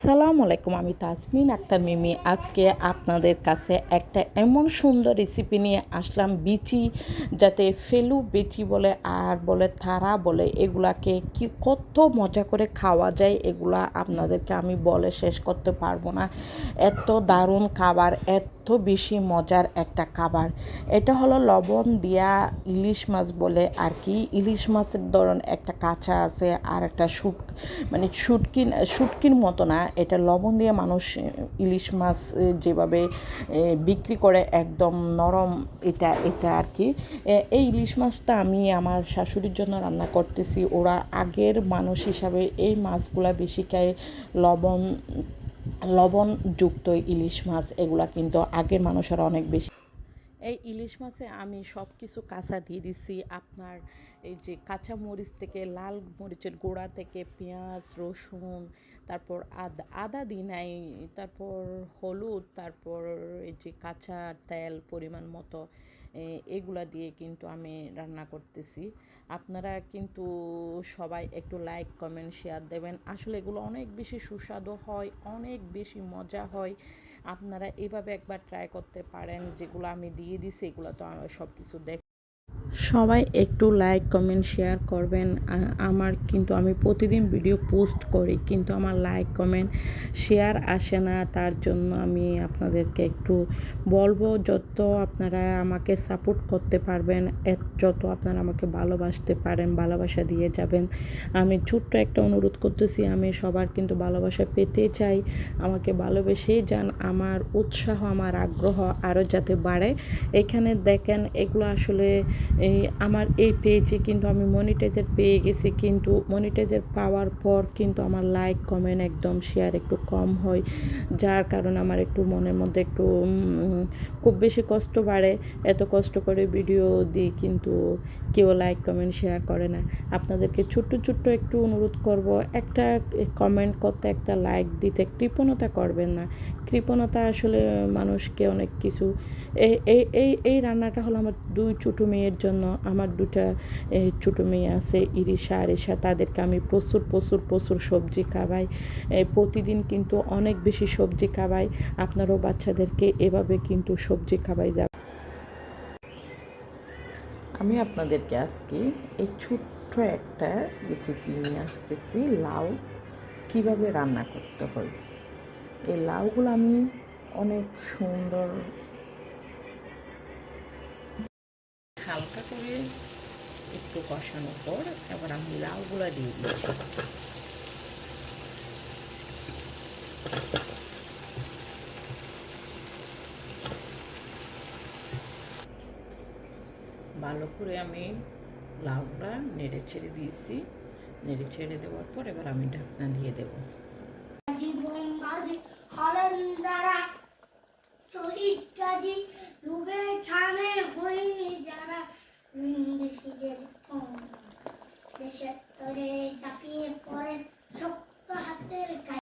আসসালামু আলাইকুম, আমি তাজমিন আক্তার মিমি। আজকে আপনাদের কাছে একটা এমন সুন্দর রেসিপি নিয়ে আসলাম। বিচি, যাতে ফেলু বিচি বলে আর বলে তারা বলে, এগুলাকে কি কত মজা করে খাওয়া যায়, এগুলা আপনাদেরকে আমি বলে শেষ করতে পারবো না। এত দারুণ খাবার, এত বেশি মজার একটা খাবার। এটা হলো লবণ দিয়া ইলিশ মাছ বলে আর কি। ইলিশ মাছের ধরন একটা কাঁচা আছে আর একটা মানে শুটকির মতো না, এটা লবণ দিয়ে মানুষ ইলিশ মাছ যেভাবে বিক্রি করে একদম নরম, এটা এটা আর কি। এই ইলিশ মাছটা আমি আমার শাশুড়ির জন্য রান্না করতেছি। ওরা আগের মানুষ হিসাবে এই মাছগুলা বেশি খায়। লবণ লবণযুক্ত ইলিশ মাছ এগুলা কিন্তু আগের মানুষেরা অনেক বেশি। এই ইলিশ মাছে আমি সব কিছু কাঁচা দিয়ে দিছি। আপনার এই যে কাঁচা মরিচ থেকে, লাল মরিচের গুঁড়া থেকে, পেঁয়াজ, রসুন, তারপর আদা দিই নাই, তারপর হলুদ, তারপর এই যে কাঁচা তেল পরিমাণ মতো, এগুলা দিয়ে কিন্তু আমি রান্না করতেছি। আপনারা কিন্তু সবাই একটু লাইক কমেন্ট শেয়ার দেবেন। আসলে এগুলো অনেক বেশি সুস্বাদু হয়, অনেক বেশি মজা হয়। আপনারা এভাবে একবার ট্রাই করতে পারেন। যেগুলো আমি দিয়ে দিছি এগুলো তো আমার সব কিছু সবাই একটু লাইক কমেন্ট শেয়ার করবেন। আমার কিন্তু আমি প্রতিদিন ভিডিও পোস্ট করি, কিন্তু আমার লাইক কমেন্ট শেয়ার আসে না। তার জন্য আমি আপনাদেরকে একটু বলবো, যত আপনারা আমাকে সাপোর্ট করতে পারবেন, যত আপনারা আমাকে ভালোবাসতে পারেন, ভালোবাসা দিয়ে যাবেন। আমি ছোট্ট একটা অনুরোধ করতেছি, আমি সবার কিন্তু ভালোবাসা পেতে চাই। আমাকে ভালোবেসেই যান, আমার উৎসাহ, আমার আগ্রহ আরও যাতে বাড়ে। এখানে দেখেন, এগুলো আসলে আমার এই পেজে কিন্তু আমি মনিটাইজার পেয়ে গেছি, কিন্তু মনিটাইজার পাওয়ার পর কিন্তু আমার লাইক কমেন্ট একদম শেয়ার একটু কম হয়, যার কারণে আমার একটু মনের মধ্যে একটু খুব বেশি কষ্ট বাড়ে। এত কষ্ট করে ভিডিও দিই, কিন্তু কেউ লাইক কমেন্ট শেয়ার করে না। আপনাদেরকে ছোট্ট ছোট্ট একটু অনুরোধ করব, একটা কমেন্ট করতে, একটা লাইক দিতে কৃপণতা করবেন না। কৃপণতা আসলে মানুষকে অনেক কিছু। এই এই এই এই রান্নাটা হলো আমার দুই ছোটো মেয়ের জন্য। আমার দুটা ছোটো মেয়ে আছে, ইরিশা আর ইশা। তাদেরকে আমি প্রচুর প্রচুর প্রচুর সবজি খাওয়াই। প্রতিদিন কিন্তু অনেক বেশি সবজি খাওয়াই। আপনারও বাচ্চাদেরকে এভাবে কিন্তু সবজি খাওয়াই যাবে। আমি আপনাদেরকে আজকে এই ছোট্ট একটা রেসিপি নিয়ে আসতেছি, লাউ কীভাবে রান্না করতে হয়। এই লাউগুলো আমি অনেক সুন্দর হালকা করে একটু কষানোর পর এবার আমি লাউগুলো দিয়ে দিচ্ছি। ভালো করে আমি লাউটা নেড়ে ছেড়ে দিয়েছি। নেড়ে ছেড়ে দেওয়ার পর এবার আমি ঢাকনা দিয়ে দেব। শহীদ গাজী রুবে খানে হয়নি যারা দেশিদের দেশের তরে চাপিয়ে পড়েন শক্ত হাতের